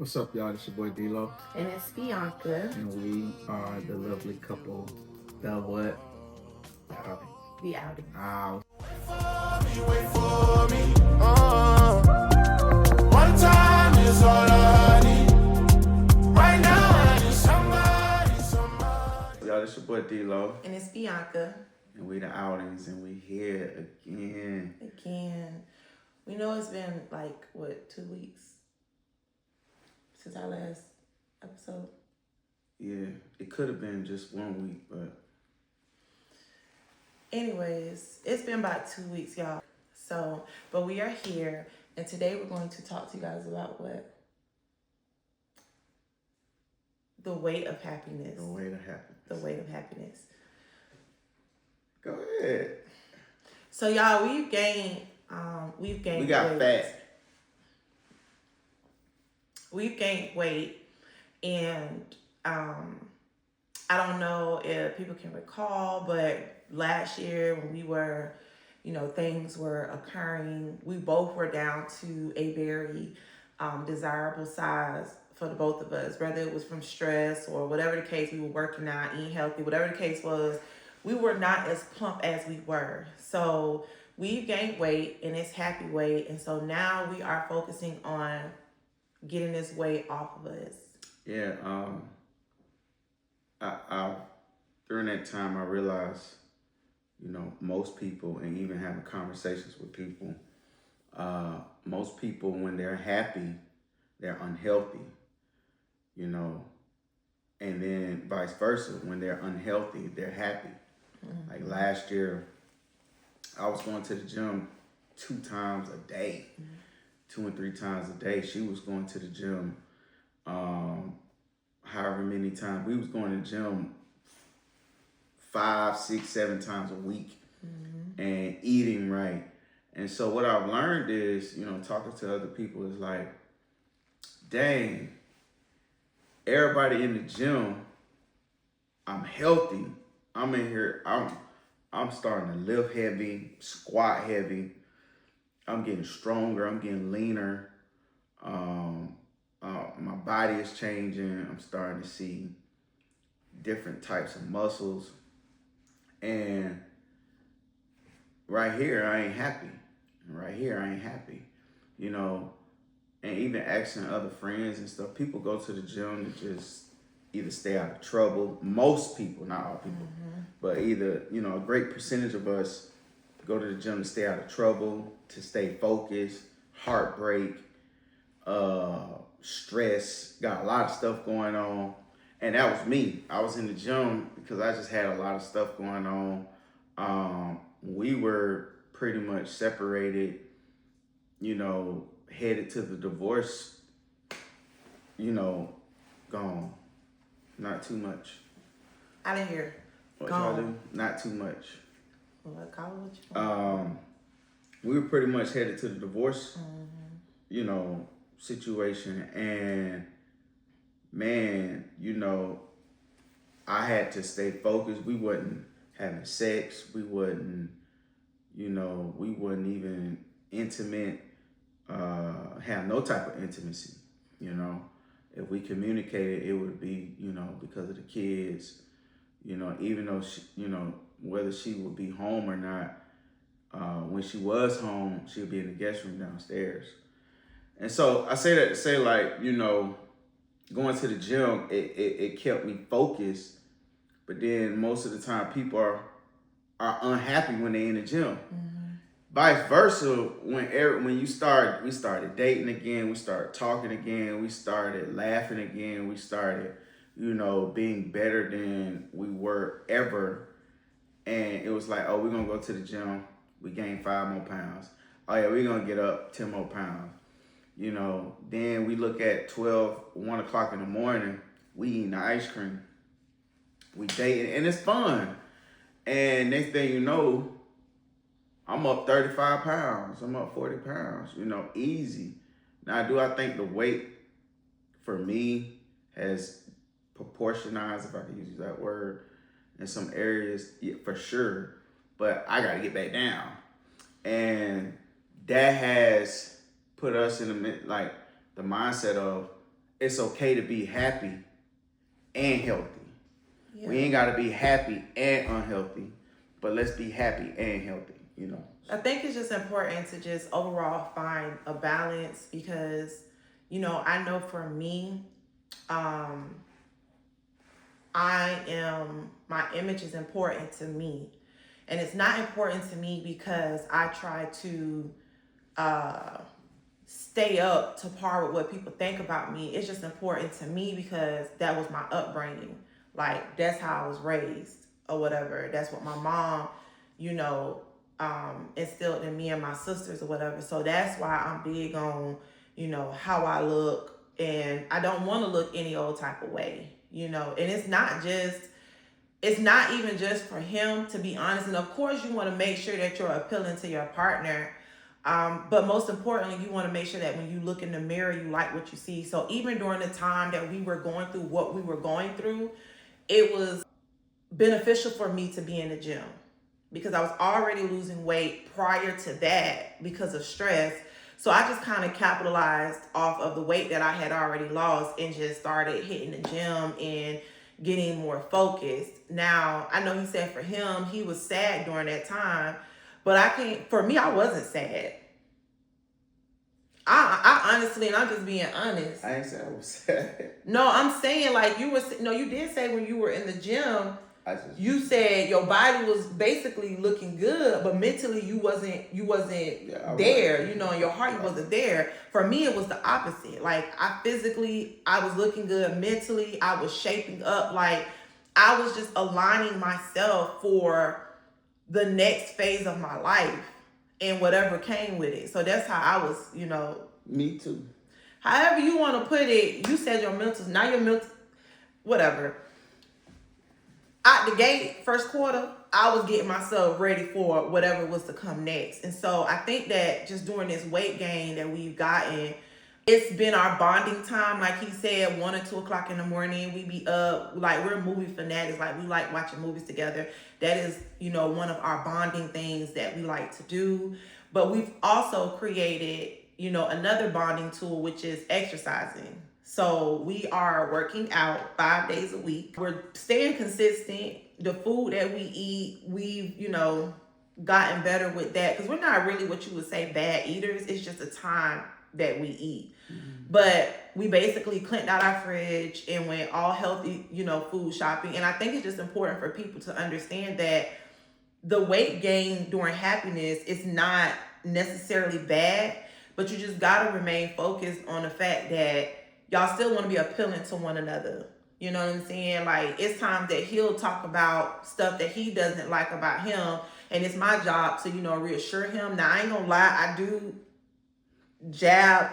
What's up, y'all? It's your boy D-Lo. And it's Bianca. And we are the lovely couple, the what? The outing. The outing. Wait for me. One time is all I need. Right now I need somebody. Y'all, it's your boy D-Lo. And it's Bianca. And we the outings, and we here again. We know it's been like, 2 weeks since our last episode? Yeah, it could have been just 1 week, but... Anyways, it's been about 2 weeks, y'all. So, but we are here, and today we're going to talk to you guys about what? The weight of happiness. The weight of happiness. The weight of happiness. Go ahead. So, y'all, we've gained We got weight. fat. We've gained weight, and I don't know if people can recall, but last year when we were, things were occurring, we both were down to a very desirable size for the both of us, whether it was from stress or whatever the case, we were working out, eating healthy, whatever the case was, we were not as plump as we were. So we've gained weight, and it's happy weight, and so now we are focusing on getting this weight off of us. Yeah, I during that time I realized, most people, and even having conversations with people, most people when they're happy, they're unhealthy, and then vice versa, when they're unhealthy, they're happy. Mm-hmm. Like last year, I was going to the gym 2 times a day. Mm-hmm. 2 and 3 times a day. She was going to the gym however many times. We was going to the gym 5, 6, 7 times a week. Mm-hmm. And eating right. And so what I've learned is, talking to other people is like, dang, everybody in the gym, I'm healthy. I'm in here, I'm starting to lift heavy, squat heavy. I'm getting stronger. I'm getting leaner. My body is changing. I'm starting to see different types of muscles. And right here, I ain't happy. And even asking other friends and stuff, people go to the gym to just either stay out of trouble. Most people, not all people, but either, a great percentage of us go to the gym to stay out of trouble, to stay focused, heartbreak, stress, got a lot of stuff going on. And that was me. I was in the gym because I just had a lot of stuff going on. We were pretty much separated, headed to the divorce, gone. Not too much. I didn't hear. What y'all do? Not too much. What we were pretty much headed to the divorce, situation, and man, I had to stay focused. We wasn't having sex. We wasn't even intimate. Have no type of intimacy. If we communicated, it would be, because of the kids. Even though she, whether she would be home or not, when she was home, she would be in the guest room downstairs. And so I say that to say, like, going to the gym, it kept me focused. But then most of the time, people are unhappy when they're in the gym. Mm-hmm. Vice versa, when we started dating again, we started talking again, we started laughing again, we started, being better than we were ever. And it was like, oh, we're going to go to the gym. We gained 5 more pounds. Oh, yeah, we're going to get up 10 more pounds. Then we look at 1 o'clock in the morning, we eating the ice cream. We dating, and it's fun. And next thing you know, I'm up 35 pounds. I'm up 40 pounds, easy. Now, do I think the weight for me has proportionized, if I can use that word, in some areas? Yeah, for sure. But I got to get back down. And that has put us in the mindset of it's okay to be happy and healthy. Yeah. We ain't gotta be happy and unhealthy, but let's be happy and healthy, you know. I think it's just important to just overall find a balance because, you know, I know for me, my image is important to me. And it's not important to me because I try to stay up to par with what people think about me. It's just important to me because that was my upbringing. Like, that's how I was raised or whatever. That's what my mom, you know, instilled in me and my sisters or whatever. So that's why I'm big on, you know, how I look. And I don't want to look any old type of way, you know. And it's not even just for him, to be honest. And of course, you want to make sure that you're appealing to your partner. But most importantly, you want to make sure that when you look in the mirror, you like what you see. So even during the time that we were going through what we were going through, it was beneficial for me to be in the gym because I was already losing weight prior to that because of stress. So I just kind of capitalized off of the weight that I had already lost and just started hitting the gym and getting more focused. Now, I know he said for him, he was sad during that time, but for me, I wasn't sad. I honestly, and I'm just being honest. I ain't saying I was sad. No, I'm saying like you did say when you were in the gym, you said your body was basically looking good, but mentally you wasn't there, you know, in your heart you wasn't there. For me, it was the opposite. Like I was looking good mentally. I was shaping up. Like I was just aligning myself for the next phase of my life and whatever came with it. So that's how I was, you know. Me too. However you want to put it, you said your mental, whatever. Out the gate, first quarter, I was getting myself ready for whatever was to come next. And so I think that just during this weight gain that we've gotten, it's been our bonding time. Like he said, 1 or 2 o'clock in the morning, we be up. Like we're movie fanatics. Like we like watching movies together. That is, you know, one of our bonding things that we like to do. But we've also created, you know, another bonding tool, which is exercising. So we are working out 5 days a week. We're staying consistent. The food that we eat, we've, you know, gotten better with that because we're not really what you would say bad eaters. It's just the time that we eat. Mm-hmm. But we basically cleaned out our fridge and went all healthy, you know, food shopping. And I think it's just important for people to understand that the weight gain during happiness is not necessarily bad, but you just got to remain focused on the fact that y'all still want to be appealing to one another. You know what I'm saying? Like, it's times that he'll talk about stuff that he doesn't like about him, and it's my job to, you know, reassure him. Now, I ain't gonna lie, I do jab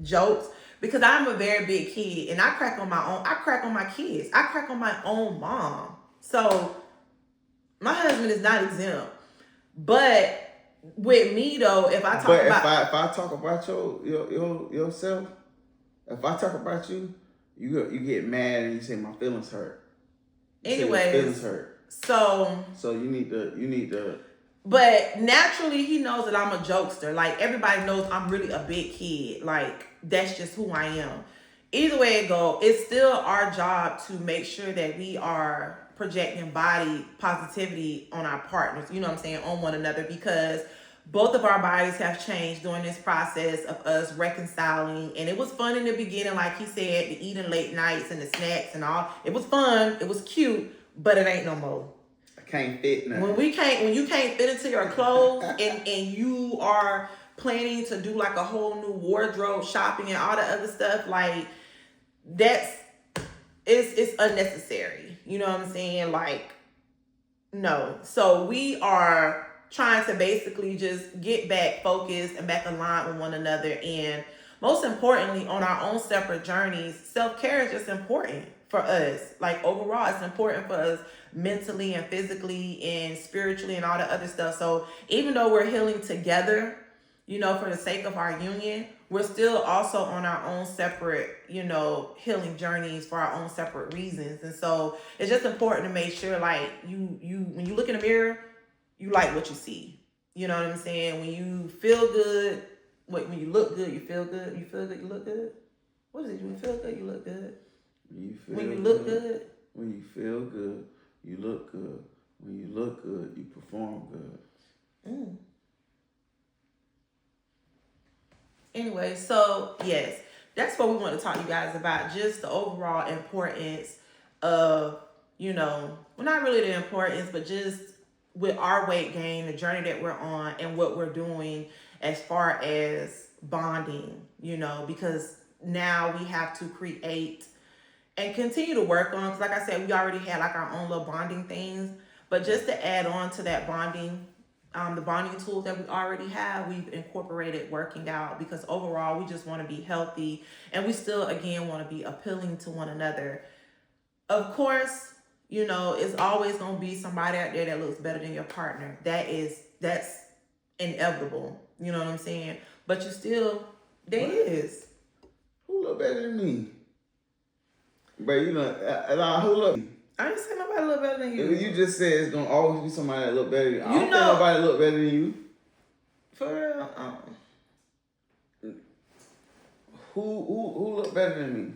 jokes because I'm a very big kid, and I crack on my own. I crack on my kids. I crack on my own mom. So, my husband is not exempt. But with me, though, if I talk about yourself, if I talk about you, you get mad and you say my feelings hurt. Anyways, feelings hurt. So you need to. But naturally, he knows that I'm a jokester. Like everybody knows, I'm really a big kid. Like that's just who I am. Either way it go, it's still our job to make sure that we are projecting body positivity on our partners. You know what I'm saying, on one another, because both of our bodies have changed during this process of us reconciling. And it was fun in the beginning, like he said, the eating late nights and the snacks and all. It was fun. It was cute, but it ain't no more. I can't fit now. When you can't fit into your clothes and you are planning to do like a whole new wardrobe shopping and all the other stuff, like it's unnecessary. You know what I'm saying? Like, no. So we are trying to basically just get back focused and back aligned with one another. And most importantly, on our own separate journeys, self-care is just important for us. Like overall, it's important for us mentally and physically and spiritually and all the other stuff. So even though we're healing together, you know, for the sake of our union, we're still also on our own separate, you know, healing journeys for our own separate reasons. And so it's just important to make sure, like, you when you look in the mirror, you like what you see. You know what I'm saying? When you feel good, when you look good, you feel good. You feel good, you look good. What is it? When you feel good, you look good. When you look good. When you feel good, you look good. When you look good, you perform good. Anyway, so yes, that's what we want to talk to you guys about. Just the overall importance of, well, not really the importance, but just with our weight gain, the journey that we're on, and what we're doing as far as bonding, because now we have to create and continue to work on, because like I said, we already had like our own little bonding things, but just to add on to that bonding, the bonding tools that we already have, we've incorporated working out, because overall we just want to be healthy, and we still again want to be appealing to one another. Of course, it's always going to be somebody out there that looks better than your partner. That's inevitable. You know what I'm saying? But there is. Who look better than me? But who look? I ain't saying nobody look better than you. You just said it's gonna always be somebody that look better than you. I don't think nobody look better than you. For real? Who look better than me?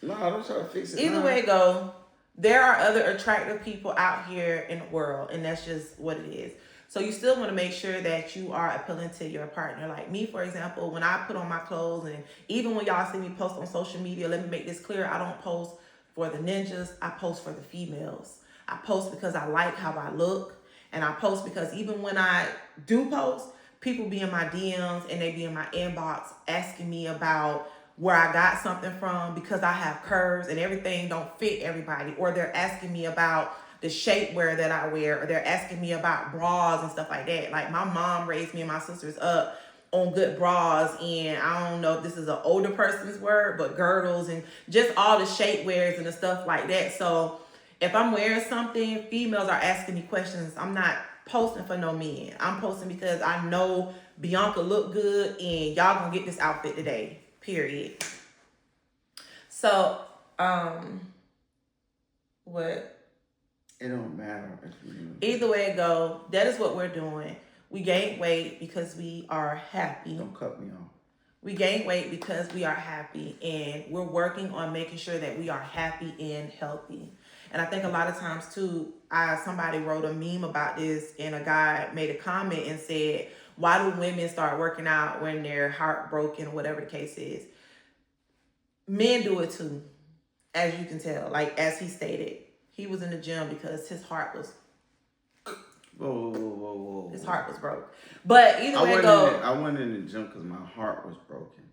No, don't try to fix it. Either way it go, there are other attractive people out here in the world, and that's just what it is. So you still want to make sure that you are appealing to your partner. Like me, for example, when I put on my clothes, and even when y'all see me post on social media, let me make this clear, I don't post for the ninjas, I post for the females. I post because I like how I look, and I post because even when I do post, people be in my DMs and they be in my inbox asking me about where I got something from, because I have curves and everything don't fit everybody, or they're asking me about the shapewear that I wear, or they're asking me about bras and stuff like that. Like my mom raised me and my sisters up on good bras, and I don't know if this is an older person's word, but girdles and just all the shapewears and the stuff like that. So if I'm wearing something, females are asking me questions. I'm not posting for no men. I'm posting because I know Bianca look good and y'all gonna get this outfit today, period. So, what? It don't matter. Either way it go, that is what we're doing. We gain weight because we are happy. Don't cut me off. We gain weight because we are happy, and we're working on making sure that we are happy and healthy. And I think a lot of times too, somebody wrote a meme about this, and a guy made a comment and said, why do women start working out when they're heartbroken or whatever the case is? Men do it too, as you can tell. Like, as he stated, he was in the gym because his heart was Whoa. His heart was broke. But either way it go, I went in the gym because my heart was broken.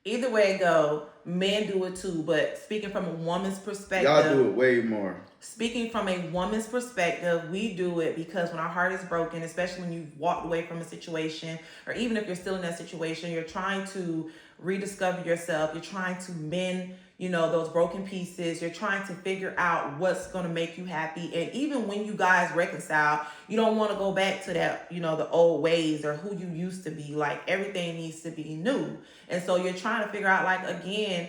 Either way it go, men do it too. But speaking from a woman's perspective, y'all do it way more. Speaking from a woman's perspective, we do it because when our heart is broken, especially when you've walked away from a situation, or even if you're still in that situation, you're trying to rediscover yourself. You're trying to mend, those broken pieces. You're trying to figure out what's going to make you happy. And even when you guys reconcile, you don't want to go back to that, the old ways or who you used to be. Like, everything needs to be new. And so you're trying to figure out, like, again,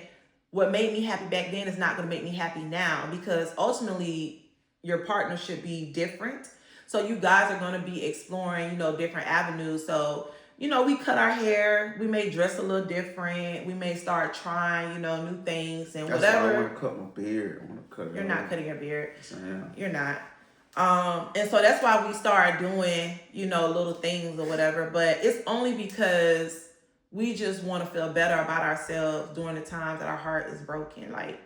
what made me happy back then is not going to make me happy now, because ultimately your partner should be different. So you guys are going to be exploring, different avenues. So, we cut our hair, we may dress a little different, we may start trying, new things and That's whatever. Why I want to cut my beard. I want to cut it. You're not cutting your beard. Yes, I am. You're not. And so that's why we start doing, little things or whatever. But it's only because we just want to feel better about ourselves during the times that our heart is broken. Like,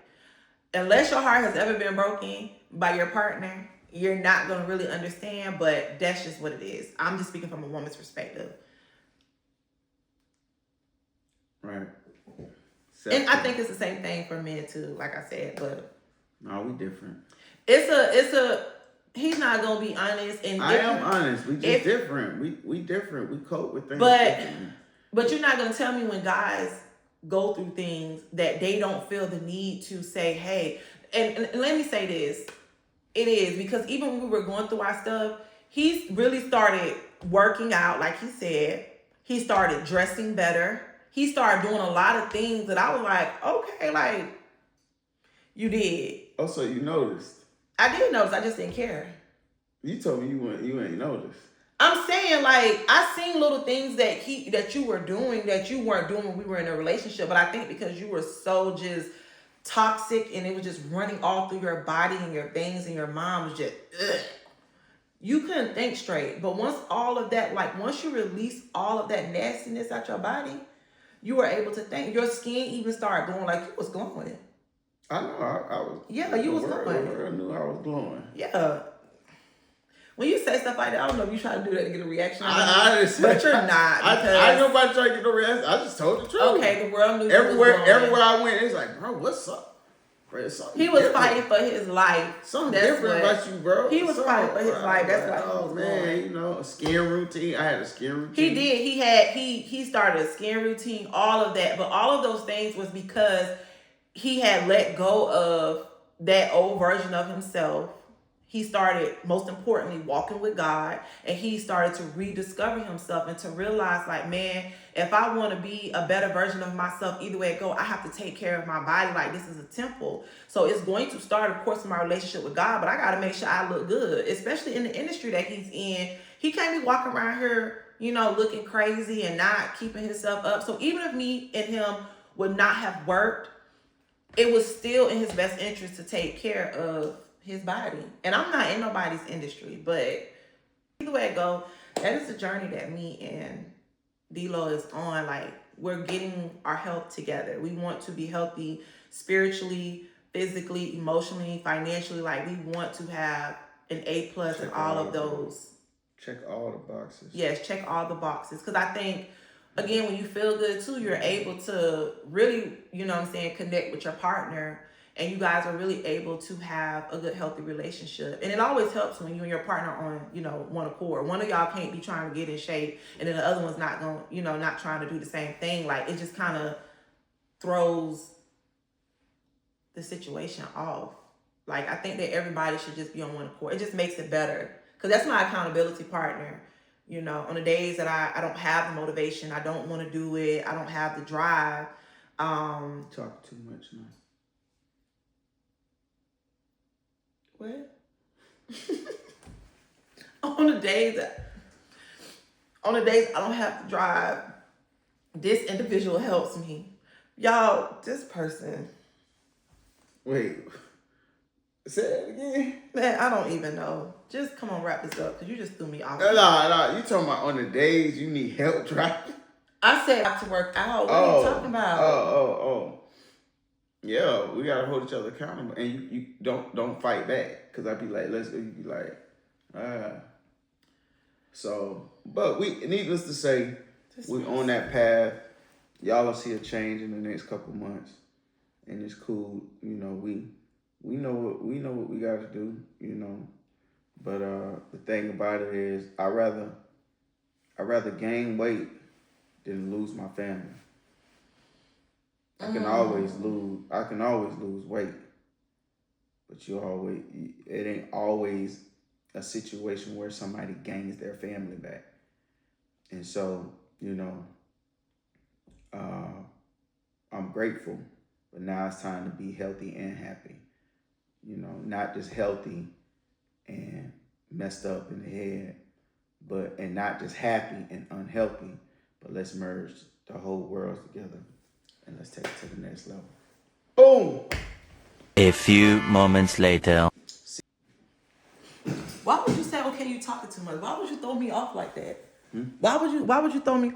unless your heart has ever been broken by your partner, you're not going to really understand, but that's just what it is. I'm just speaking from a woman's perspective. Right. And I think it's the same thing for men too, like I said, but no, we different. He's not gonna be honest and different. I am honest. We just different. We different. We cope with things differently. But you're not gonna tell me when guys go through things that they don't feel the need to say, hey, and let me say this. It is because even when we were going through our stuff, he's really started working out, like he said. He started dressing better. He started doing a lot of things that I was like, okay, like, you did. Oh, so you noticed? I did notice. I just didn't care. You told me you ain't noticed. I'm saying, like, I seen little things that you were doing that you weren't doing when we were in a relationship, but I think because you were so just toxic and it was just running all through your body and your veins and your mind was just ugh, you couldn't think straight. But once all of that, like once you release all of that nastiness out your body, you were able to think. Your skin even started glowing, like you was glowing. I know. I was. Yeah, you was glowing. The world knew I was glowing. Yeah. When you say stuff like that, I don't know if you try to do that to get a reaction. I just, but you're not. I ain't nobody trying to get no reaction. I just told the truth. Okay, the world knew. Everywhere I went, it's like, bro, what's up? Bro, he was fighting for his life. Something different about you, bro. He was fighting for his life. That's why. Oh man, you know, a skin routine. I had a skin routine. He did. He started a skin routine. All of that, but all of those things was because he had let go of that old version of himself. He started, most importantly, walking with God, and he started to rediscover himself and to realize, like, man, if I want to be a better version of myself, either way it go, I have to take care of my body. Like, this is a temple. So it's going to start, of course, in my relationship with God, but I got to make sure I look good, especially in the industry that he's in. He can't be walking around here, you know, looking crazy and not keeping himself up. So even if me and him would not have worked, it was still in his best interest to take care of his body. And I'm not in nobody's industry, but either way it go, that is the journey that me and D-Lo is on. Like, we're getting our health together. We want to be healthy spiritually, physically, emotionally, financially. Like, we want to have an A+ in all of those. Check all the boxes. Yes, check all the boxes. Because I think, again, when you feel good too, you're able to really, you know what I'm saying, connect with your partner. And you guys are really able to have a good, healthy relationship. And it always helps when you and your partner are on, you know, one accord. One of y'all can't be trying to get in shape, and then the other one's not going, you know, not trying to do the same thing. Like, it just kind of throws the situation off. Like, I think that everybody should just be on one accord. It just makes it better. Because that's my accountability partner. You know, on the days that I don't have the motivation, I don't want to do it, I don't have the drive. Talk too much now. What? on the days I don't have to drive, this individual helps me. Y'all, this person. Wait. Say it again. Man, I don't even know. Just come on, wrap this up, because you just threw me off. No. You talking about on the days you need help driving? I said I have to work out. What are you talking about? Oh. Yeah, we gotta hold each other accountable, and you don't fight back. Cause I'd be like, let's go. You be like, So, but needless to say, we on that path. Y'all will see a change in the next couple months, and it's cool. You know, we know what we got to do. You know, but the thing about it is, I rather gain weight than lose my family. I can always lose weight, but it ain't always a situation where somebody gains their family back. And so, you know, I'm grateful, but now it's time to be healthy and happy. You know, not just healthy and messed up in the head, and not just happy and unhealthy, but let's merge the whole world together. And let's take it to the next level. Boom! A few moments later. Why would you say, okay, you talking too much? Why would you throw me off like that? Why would you throw me